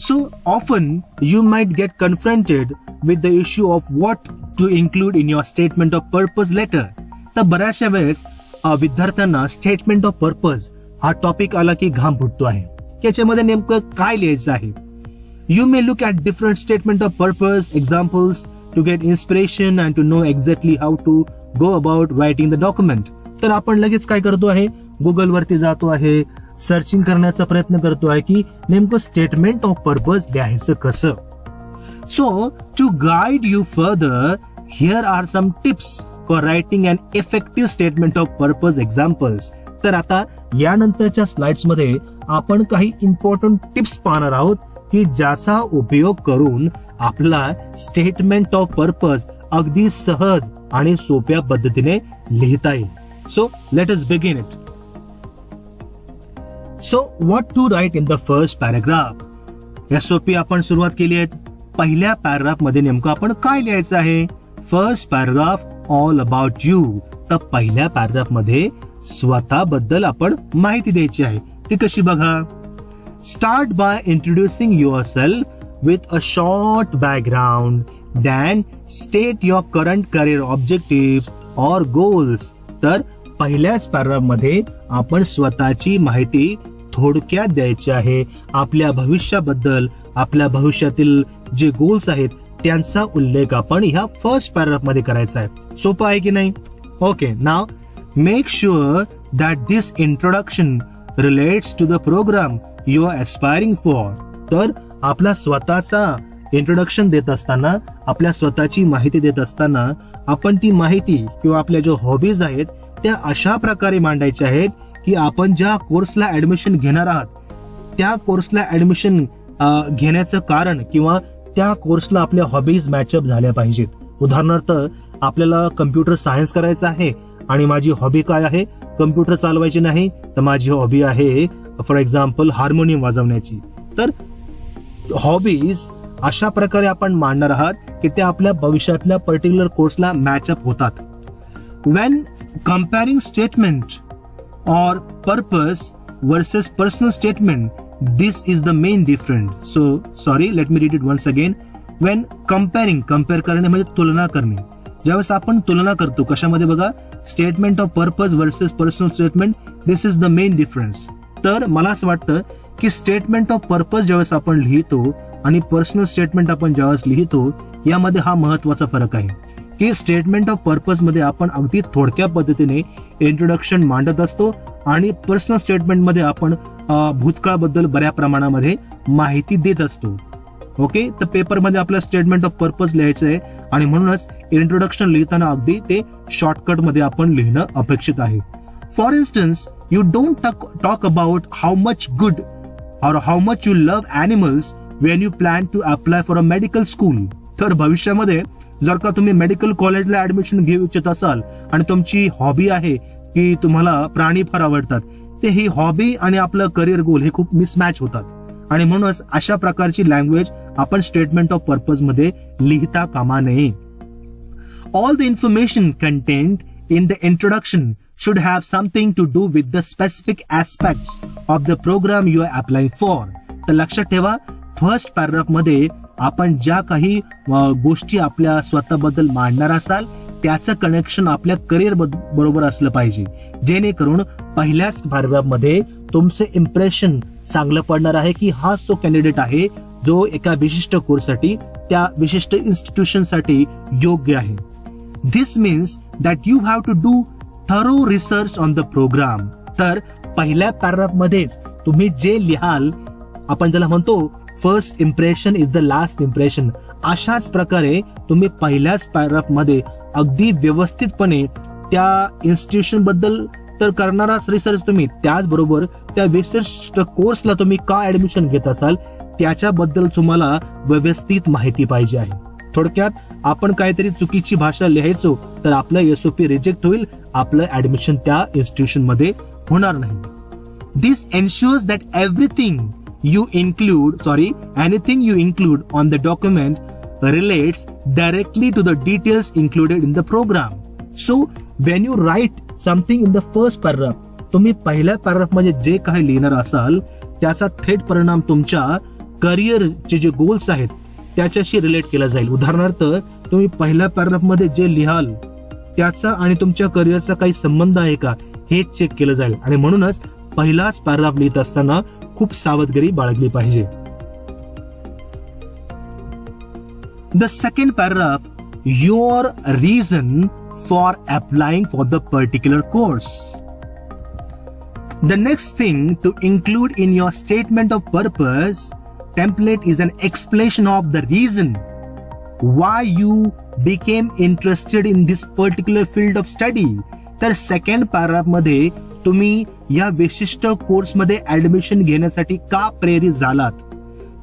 So often you might get confronted with the issue of what to include in your statement of purpose letter. तर बऱ्याचशा वेळेस विद्यार्थ्यांना स्टेटमेंट ऑफ पर्पज हा टॉपिक आला की घाम फुटतो आहे. याच्यामध्ये नेमकं काय लिहायचं आहे. You may look at different statement of purpose examples to get inspiration and to know exactly how to go about writing the document. तर आपण लगेच काय करतो आहे, गुगल वरती जातो आहे, सर्चिंग करण्याचा प्रयत्न करतो आहे की नेमकं स्टेटमेंट ऑफ पर्पज लिहायचं कसं. So to guide you further here are some tips for writing an effective statement of purpose examples. तर आता यानंतरच्या स्लाइड्स मध्ये आपण काही इम्पॉर्टंट टिप्स पाहणार आहोत की ज्याचा उपयोग करून आपला स्टेटमेंट ऑफ पर्पज अगदी सहज आणि सोप्या पद्धतीने लिहिता येईल. So let us begin it. So what to write in the first paragraph. SOP आपण सुरुवात केली आहे. पहिल्या पॅराग्राफ मध्ये नेमकं आपण काय लिहायचं आहे. First paragraph all about you. तर पहिल्या पॅराग्राफ मध्ये स्वतःबद्दल आपण माहिती द्यायची आहे. ती कशी बघा. Start by introducing yourself with a short background. Then state your current career objectives or goals. तर पहिल्याच पॅराग्राफ मध्ये आपण स्वतःची माहिती थोडक्यात द्यायची आहे. आपल्या भविष्याबद्दल, आपल्या भविष्यातील जे गोल्स आहेत त्यांचा उल्लेख आपण ह्या फर्स्ट पॅराग्राफ मध्ये करायचा आहे. सोपं आहे की नाही. Okay, now make sure that this introduction relates to the programme you are aspiring for. तर आपला स्वतःचा इंट्रोडक्शन देत असताना, आपल्या स्वतःची माहिती देत असताना आपण ती माहिती किंवा आपल्या ज्या हॉबीज आहेत त्या अशा प्रकारे मांडायच्या आहेत की आपण ज्या कोर्सला ऍडमिशन घेणार आहात त्या कोर्सला ऍडमिशन घेण्याचं कारण किंवा त्या कोर्सला आपल्या हॉबीज मॅचअप झाल्या पाहिजेत. उदाहरणार्थ आपल्याला कम्प्युटर सायन्स करायचं आहे आणि माझी हॉबी काय आहे, कम्प्युटर चालवायची नाही, तर माझी हॉबी आहे फॉर एक्झाम्पल हार्मोनियम वाजवण्याची. तर हॉबीज अशा प्रकारे आपण मांडणार आहात की त्या आपल्या भविष्यातल्या पर्टिक्युलर कोर्सला मॅचअप होतात. वेन कम्पेअरिंग स्टेटमेंट और purpose versus personal statement This is the main difference. So sorry, let me read it once again. When comparing, compare करणे म्हणजे तुलना करणे. ज्यावेळेस आपण तुलना करतो कशामध्ये बघा, statement of purpose versus personal statement, this is the main difference. तर मला असं वाटतं की स्टेटमेंट ऑफ पर्पज ज्यावेळेस आपण लिहितो आणि पर्सनल स्टेटमेंट आपण ज्यावेळेस लिहितो, यामध्ये हा महत्वाचा फरक आहे की स्टेटमेंट ऑफ पर्पज मध्ये आपण अगदी थोडक्या पद्धतीने इंट्रोडक्शन मांडत असतो आणि पर्सनल स्टेटमेंट मध्ये आपण भूतकाळाबद्दल बऱ्या प्रमाणामध्ये माहिती देत असतो. ओके, तर पेपरमध्ये आपलं स्टेटमेंट ऑफ पर्पज लिहायचं आहे आणि म्हणूनच इंट्रोडक्शन लिहिताना अगदी ते शॉर्टकट मध्ये आपण लिहिणं अपेक्षित आहे. For instance, you don't talk about how much good और how much you love animals when you plan to apply for a medical school. तर भविष्यामध्ये जर का तुम्ही मेडिकल कॉलेजला ऍडमिशन घेऊ इच्छित असाल आणि तुमची हॉबी आहे की तुम्हाला प्राणी फार आवडतात, ते ही हॉबी आणि आपलं करिअर गोल हे खूप मिसमॅच होतात आणि म्हणूनच अशा प्रकारची लँग्वेज आपण स्टेटमेंट ऑफ पर्पज मध्ये लिहिता कामा नये. All the information content in the introduction should have something to do with the specific aspects of the program you are applying for. तर लक्षात ठेवा, फर्स्ट पॅराग्राफ मध्ये आपण ज्या काही गोष्टी आपल्या स्वतःबद्दल मांडणार असाल त्याचं कनेक्शन आपल्या करिअर बरोबर असलं पाहिजे, जेणेकरून पहिल्याच पॅराग्राफ मध्ये तुमचे इम्प्रेशन चांगलं पडणार आहे की हाच तो कॅन्डिडेट आहे जो एका विशिष्ट कोर्ससाठी त्या विशिष्ट इन्स्टिट्यूशन साठी योग्य आहे. This means that you have to do thorough research on the program. तर पहिल्या पॅराग्राफ मध्येच तुम्ही जे लिहाल, आपण ज्याला म्हणतो first impression is the last impression, अशाच प्रकारे तुम्ही पहिल्याच पॅराग्राफ मध्ये अगदी व्यवस्थितपणे त्या इन्स्टिट्यूशन बद्दल तर करणाराच रिसर्च तुम्ही, त्याचबरोबर त्या विशिष्ट कोर्सला तुम्ही का ऍडमिशन घेत असाल त्याच्याबद्दल तुम्हाला व्यवस्थित माहिती पाहिजे आहे. थोडक्यात आपण काहीतरी चुकीची भाषा लिहायचो तर आपलं एसओपी रिजेक्ट होईल, आपलं ऍडमिशन त्या इन्स्टिट्यूशन मध्ये होणार नाही. This ensures that anything you include on the document relates directly to the details included in the program. So when you write something in the first paragraph, तुम्ही पहिल्या paragraph मध्ये जे काही लिहिणार असाल त्याचा थेट परिणाम तुमच्या करिअरचे जे गोल्स आहेत त्याच्याशी रिलेट केला जाईल. उदाहरणार्थ, तुम्ही पहिल्या पॅराग्राफ मध्ये जे लिहाल त्याचा आणि तुमच्या करिअरचा काही संबंध आहे का हे चेक केलं जाईल आणि म्हणूनच पहिलाच पॅराग्राफ लिहित असताना खूप सावधगिरी बाळगली पाहिजे. The second paragraph, your reason for applying for the particular course. The next thing to include in your statement of purpose template is an explanation of the reason why you became interested in this particular field of study. तर second paragraph मध्ये तुम्ही या विशिष्ट course मध्ये admission घेण्यासाठी का प्रेरित झालात,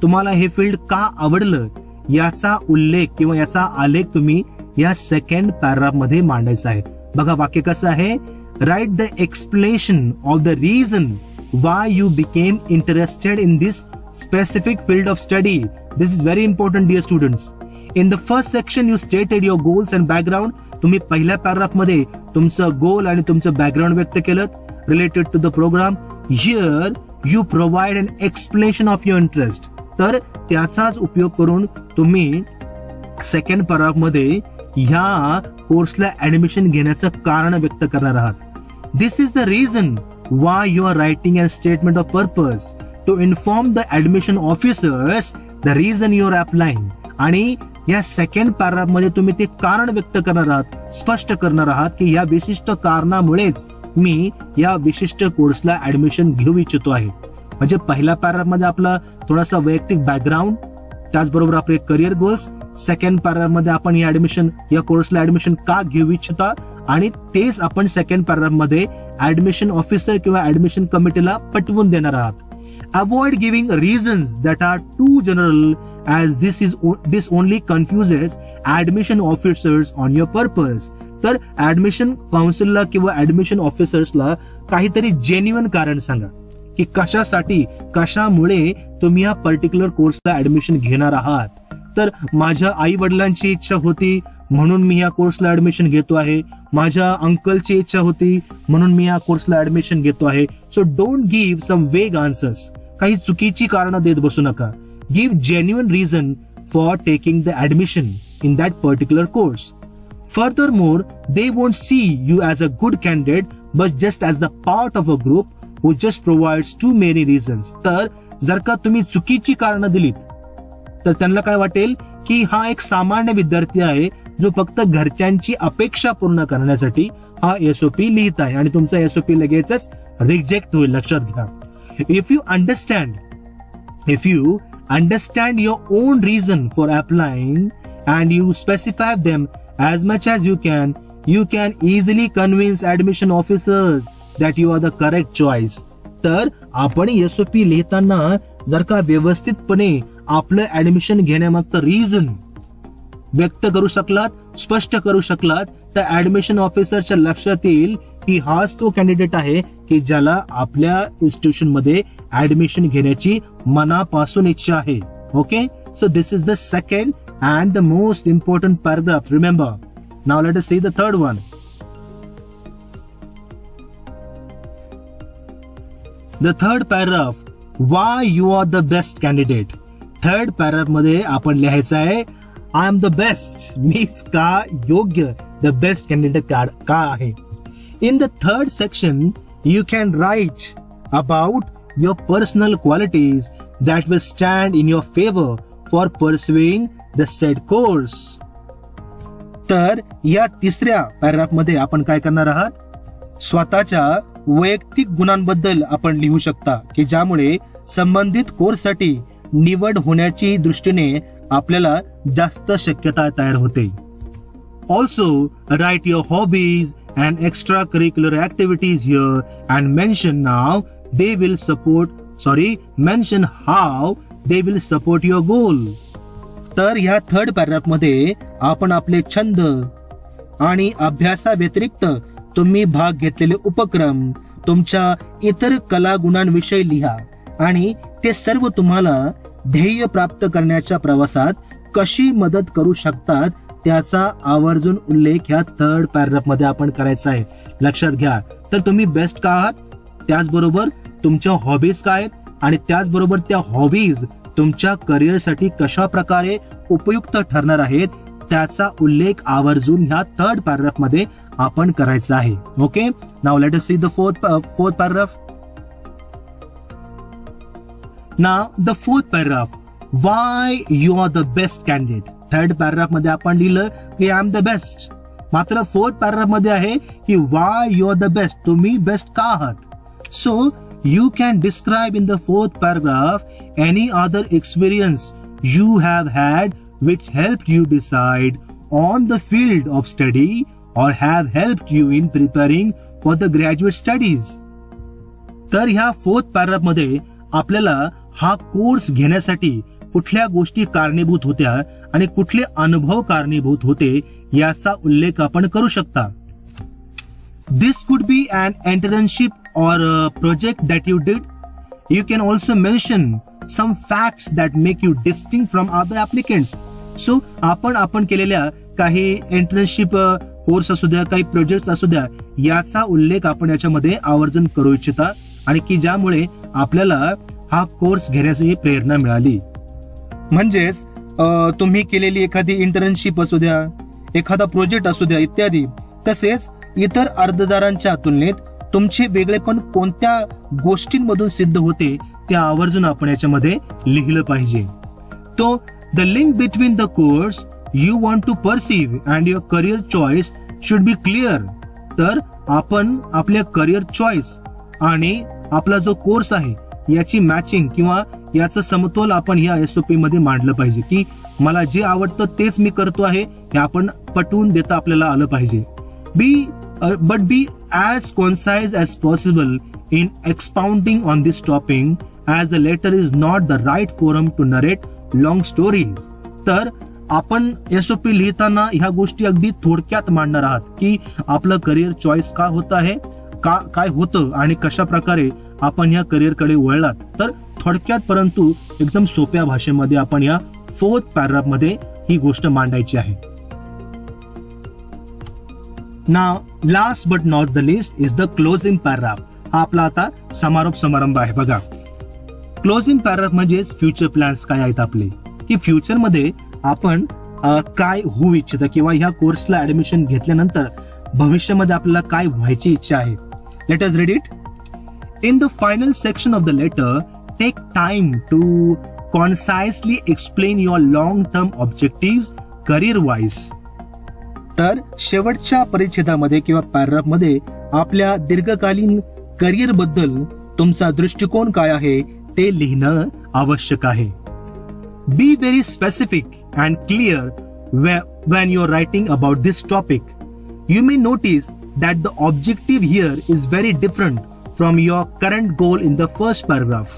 तुम्हाला हे फील्ड का आवडलं, याचा उल्लेख किंवा याचा आलेख तुम्ही या सेकंड पॅराग्राफ मध्ये मांडायचा आहे. बघा वाक्य कसं आहे, write the explanation of the reason why you became interested in this specific field of study. This is very important, dear students. In the first section you stated your goals and background. तुम्ही पहिल्या paragraph मध्ये तुमचं गोल आणि तुमचं background व्यक्त केलं related to the program. Here you provide an explanation of your interest. तर त्याचाच उपयोग करून तुम्ही सेकंड पॅराग्राफ मध्ये ह्या कोर्सला ऍडमिशन घेण्याचं कारण व्यक्त करणार आहात. This is the reason why you are writing a statement of purpose. To inform the admission officers the reason you are applying. आणि या सेकंड पॅराग्राफ मध्ये तुम्ही ते कारण व्यक्त करणार आहात, स्पष्ट करणार आहात की या विशिष्ट कारणामुळेच मी या विशिष्ट कोर्सला ऍडमिशन घेऊ इच्छितो आहे. म्हणजे पहिल्या पॅराग्राफ मध्ये आपला थोडासा वैयक्तिक बॅकग्राऊंड, त्याचबरोबर आपले करिअर गोल्स, सेकंड पॅराग्राफ मध्ये आपण या कोर्सला ऍडमिशन का घेऊ इच्छिता आणि तेच आपण सेकंड पॅराग्राफ मध्ये ऍडमिशन ऑफिसर किंवा ऍडमिशन कमिटीला पटवून देणार आहात. Avoid giving reasons that are too general, as this only confuses admission officers on your purpose. तर ऍडमिशन काउन्सिलला किंवा ऍडमिशन ऑफिसर्सला काहीतरी जेन्युइन कारण सांगा की कशामुळे तुम्ही या पर्टिक्युलर कोर्सला ऍडमिशन घेणार आहात. तर माझ्या आई वडिलांची इच्छा होती म्हणून मी या कोर्सला ऍडमिशन घेतो आहे, माझ्या अंकलची इच्छा होती म्हणून मी या कोर्सला ऍडमिशन घेतो आहे. सो डोंट गिव्ह सम वेग आन्सर्स. काही चुकीची कारणं देत बसू नका. Give genuine reason for taking the admission in that particular course. Furthermore, they won't see you as a good candidate, but just as the part of a group who just provides too many reasons. तर जर का तुम्ही चुकीची कारणं दिलीत तर त्यांना काय वाटेल की हा एक सामान्य विद्यार्थी आहे जो फक्त घरच्यांची अपेक्षा पूर्ण करण्यासाठी हा एसओपी लिहित आहे आणि तुमचा एसओपी लगेचच रिजेक्ट होईल. लक्षात घ्या. If you understand your own reason for applying and you specify them as much as you can easily convince admission officers that you are the correct choice. तर आपण एसओपी लिहिताना जर का व्यवस्थितपणे आपलं ऍडमिशन घेण्यामागचं रिझन व्यक्त करू शकलात, स्पष्ट करू शकलात, तर ऍडमिशन ऑफिसरच्या लक्षात येईल की हाच तो कॅन्डिडेट आहे की ज्याला आपल्या इन्स्टिट्यूशन मध्ये ऍडमिशन घेण्याची मनापासून इच्छा आहे. Okay, so this is the second and the most important paragraph. Remember, now let us see the third one. The third paragraph, why you are the best candidate. Third paragraph मध्ये आपण लिहायचं आहे I am the best, मीच का योग्य, the best candidate का आहे. In the third section you can write about your personal qualities that will stand in your favor for pursuing the said course. तर या तिसऱ्या पॅराग्राफ मध्ये आपण काय करणार आहात, स्वतःच्या वैयक्तिक गुणांबद्दल आपण लिहू शकता की ज्यामुळे संबंधित कोर्ससाठी निवड होण्याची दृष्टीने आपल्याला जास्त शक्यता तयार होते. Also write your hobbies and extracurricular activities here and mention how they will support your goal. तर ह्या थर्ड पॅराग्राफ मध्ये आपण आपले छंद आणि अभ्यासा व्यतिरिक्त तुम्ही भाग घेतलेले उपक्रम, तुमच्या इतर कला गुणांविषयी लिहा आणि ते सर्व तुम्हाला ध्येय प्राप्त करण्याच्या प्रवासात कशी मदत करू शकतात त्याचा आवर्जून उल्लेख ह्या थर्ड पॅराग्राफ मध्ये आपण करायचा आहे. लक्षात घ्या. तर तुम्ही बेस्ट का आहात, त्याचबरोबर तुमच्या हॉबीज काय आहेत आणि त्याचबरोबर त्या हॉबीज तुमच्या करिअरसाठी कशा प्रकारे उपयुक्त ठरणार आहेत त्याचा उल्लेख आवर्जून ह्या थर्ड पॅराग्राफ मध्ये आपण करायचा आहे. Okay, now let us see the fourth paragraph. Now the fourth paragraph, why you are the best candidate. Third paragraph मध्ये आपण लिहिलं की आय एम द बेस्ट, मात्र फोर्थ पॅराग्राफ मध्ये आहे की why you are the best, तुम्ही बेस्ट का आहात. So you can describe in the fourth paragraph any other experience you have had which helped you decide on the field of study or have helped you in preparing for the graduate studies. तर ह्या fourth पॅराग्राफ मध्ये आपल्याला हा course घेण्यासाठी कुठल्या गोष्टी कारणीभूत होत्या आणि कुठले अनुभव कारणीभूत होते याचा उल्लेख आपण करू शकता. This could be an internship or a project that you did. You can also mention some facts that make you distinct from other applicants. So आपण केलेल्या काही इंटर्नशिप कोर्स असू द्या, काही प्रोजेक्ट असू द्या, याचा उल्लेख आपण याच्यामध्ये आवर्जून करू इच्छिता आणि की ज्यामुळे आपल्याला हा कोर्स घेण्याची प्रेरणा मिळाली. म्हणजेच तुम्ही केलेली एखादी इंटर्नशिप असू द्या, एखादा प्रोजेक्ट असू द्या इत्यादी, तसेच इतर अर्जदारांच्या तुलनेत तुमचे वेगळेपण कोणत्या गोष्टींमधून सिद्ध होते ते आवर्जून आपण याच्यामध्ये लिहिलं पाहिजे. तो the link between the course you want to perceive and your career choice should be clear. तर आपण आपल्या करिअर चॉईस आणि आपला जो कोर्स आहे याची मॅचिंग किंवा याचं समतोल आपण या एसओपी मध्ये मांडलं पाहिजे की मला जे आवडतं तेच मी करतो आहे हे आपण पटवून देता आपल्याला आलं पाहिजे. But be as concise as possible in expounding on this topic, as the letter is not the right forum to narrate long stories. तर आपण एसओपी लिहिताना ह्या गोष्टी अगदी थोडक्यात मांडणार आहात की आपलं करिअर चॉईस का होत आहे, काय होतं आणि कशा प्रकारे आपण ह्या करिअरकडे वळलात. तर थोडक्यात परंतु एकदम सोप्या भाषेमध्ये आपण या फोर्थ पॅराग्राफ मध्ये ही गोष्ट मांडायची आहे. Now, last but not the least is the closing paragraph. हा आपला आता समारोप समारंभ आहे. बघा, क्लोजिंग पॅराग्राफ म्हणजेच फ्युचर प्लॅन्स काय आहेत आपले, की फ्युचरमध्ये आपण काय होऊ इच्छितं किंवा ह्या कोर्सला ऍडमिशन घेतल्यानंतर भविष्यामध्ये आपल्याला काय व्हायची इच्छा आहे. Let us read it. In the final section of the letter, take time to concisely explain your long term objectives career wise. तर शेवटच्या परिच्छेदामध्ये किंवा पॅराग्राफमध्ये आपल्या दीर्घकालीन करिअर बद्दल तुमचा दृष्टिकोन काय आहे ते लिहिणं आवश्यक आहे. Be very specific and clear when you're writing about this topic. You may notice that the objective here is very different from your current goal in the first paragraph.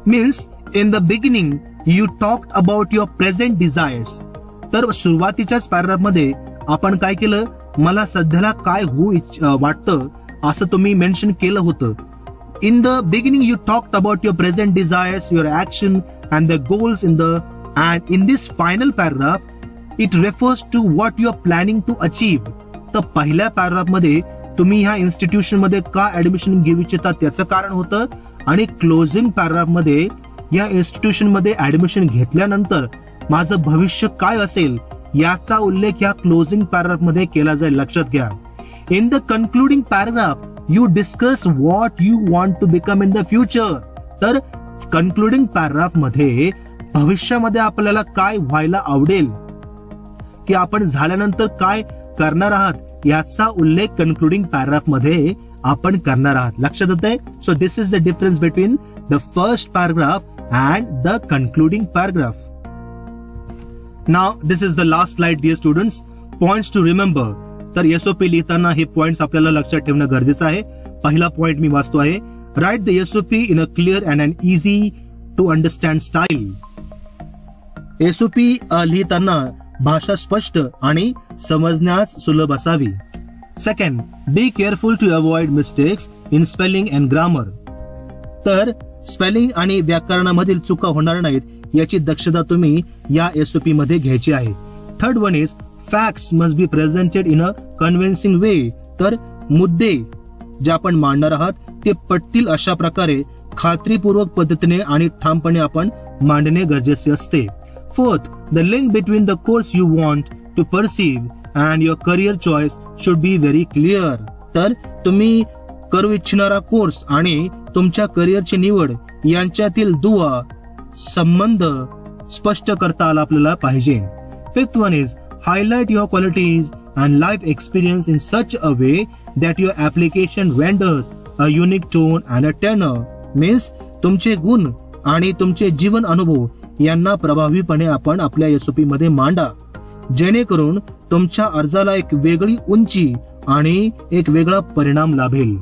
Means, in the beginning, you talked about your present desires. तर सुरुवातीच्याच paragraph मध्ये आपण काय केलं, मला सध्याला काय होऊ वाटतं असं तुम्ही मेन्शन केलं होतं. In the beginning, you talked about your present desires, your action, and the goals and in this final paragraph, it refers to what you are planning to achieve. तर पहिल्या पॅराग्राफ मध्ये तुम्ही ह्या इन्स्टिट्यूशन मध्ये का admission घेऊ इच्छिता त्याचं कारण होतं, आणि क्लोजिंग पॅराग्राफ मध्ये या इन्स्टिट्यूशन मध्ये ऍडमिशन घेतल्यानंतर माझं भविष्य काय असेल याचा उल्लेख या क्लोजिंग पॅराग्राफ मध्ये केला जाईल. लक्षात घ्या. In the concluding paragraph you discuss what you want to become in the future. तर कन्क्लुडिंग पॅराग्राफ मध्ये भविष्यामध्ये आपल्याला काय व्हायला आवडेल, की आपण झाल्यानंतर काय करणार आहात याचा उल्लेख कन्क्लुडिंग पॅराग्राफ मध्ये आपण करणार आहात. लक्षात येतंय. So this is the difference between the first paragraph and the concluding paragraph. Now this is the last slide dear students. Points to remember. तर एसओपी लिहिताना हे पॉइंट्स आपल्याला लक्षात ठेवणं गरजेचं आहे. पहिला पॉइंट मी वाचतो आहे. Write the SOP in a clear and an easy to understand style. SOP लिहिताना भाषा स्पष्ट आणि समजण्यास सुलभ असावी. Second, be careful to avoid mistakes in spelling and grammar. तर स्पेलिंग आणि व्याकरणामधील चुका होणार नाहीत याची दक्षता तुम्ही या एसओपी मध्ये घ्यायची आहे. Third one is facts must be presented in a convincing way. तर मुद्दे जे आपण मांडणार आहात ते पटतील अशा प्रकारे खात्रीपूर्वक पद्धतीने आणि ठामपणे आपण मांडणे गरजेचे असते. Fourth, the link between the course you want to pursue and your career choice should be very clear. तर तुम्ही करू इच्छिणारा कोर्स आणि तुमच्या करिअरची निवड यांच्यातील दुवा संबंध स्पष्ट करता आला आपल्याला पाहिजे. Fifth one is highlight your qualities and life experience in such a way that your application renders a unique tone and a tenor. Means, तुमचे गुण आणि तुमचे जीवन अनुभव यांना प्रभावीपणे आपण आपल्या एसओपी मध्ये मांडा, जेणेकरून तुमच्या अर्जाला एक वेगळी उंची आणि एक वेगळा परिणाम लाभेल.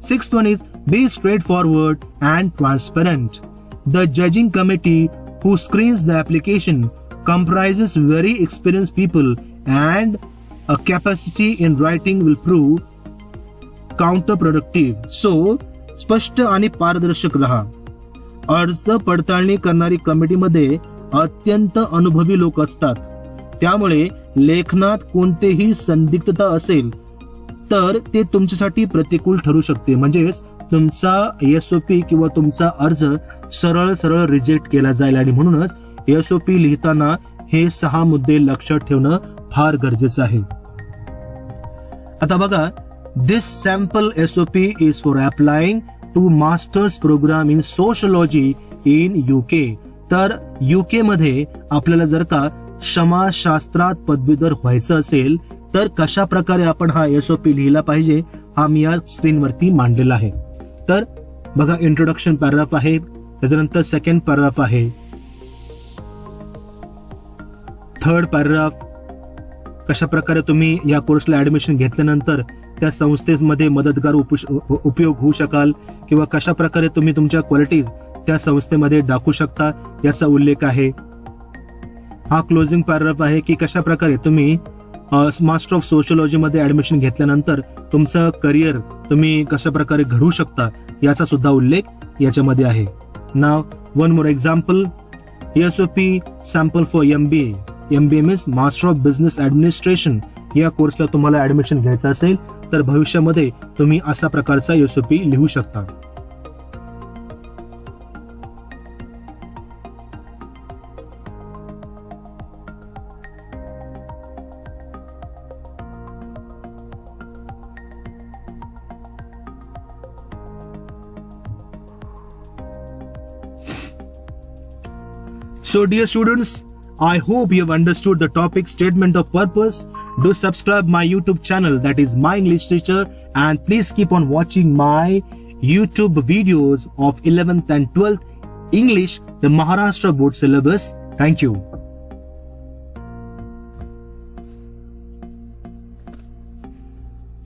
Sixth one is be straightforward and transparent. The judging committee who screens the application comprises very experienced people and a capacity in writing will prove counterproductive. So, स्पष्ट आणि पारदर्शक रहा. अर्ज पडताळणी करणारी कमिटीमध्ये अत्यंत अनुभवी लोक असतात. त्यामुळे लेखनात कोणतेही संदिग्धता असेल तर ते तुमच्यासाठी प्रतिकूल ठरू शकते. म्हणजेच तुमचा एसओपी किंवा तुमचा अर्ज सरळ सरळ रिजेक्ट केला जाईल. आणि म्हणूनच एसओपी लिहिताना हे 6 मुद्दे लक्षात ठेवणं फार गरजेचं आहे. आता बघा, this sample SOP is for applying to masters program in sociology in UK. तर UK मध्ये आपल्याला जर का समाजशास्त्रात पदवीधर व्हायचं असेल तर कशा प्रकारे आपण हा एसओपी लिहिला पाहिजे हा मी या स्क्रीनवरती मांडलेला आहे. तर बघा, इंट्रोडक्शन पॅराग्राफ आहे, त्याच्यानंतर सेकंड पॅराग्राफ आहे, थर्ड पॅराग्राफ, कशा प्रकारे तुम्ही या कोर्सला ऍडमिशन घेतल्यानंतर त्या संस्थेमध्ये मदतगार उपयोग होऊ शकाल किंवा कशा प्रकारे तुम्ही तुमच्या क्वालिटीज त्या संस्थेमध्ये दाखवू शकता याचा उल्लेख आहे. हा क्लोजिंग पॅराग्राफ आहे की कशा प्रकारे तुम्ही मास्टर ऑफ सोशलॉजी मध्ये ऍडमिशन घेतल्यानंतर तुमचं करिअर तुम्ही कशा प्रकारे घडवू शकता याचा सुद्धा उल्लेख याच्यामध्ये आहे. Now one more example, SOP sample for MBA. MBA means master of business administration. या कोर्सला तुम्हाला ऍडमिशन घ्यायचं असेल तर भविष्यामध्ये तुम्ही असा प्रकारचा एसओपी लिहू शकता. So dear students, I hope you have understood the topic statement of purpose. Do subscribe my YouTube channel, that is My English Teacher, and please keep on watching my YouTube videos of 11th and 12th English, the Maharashtra board syllabus. Thank you.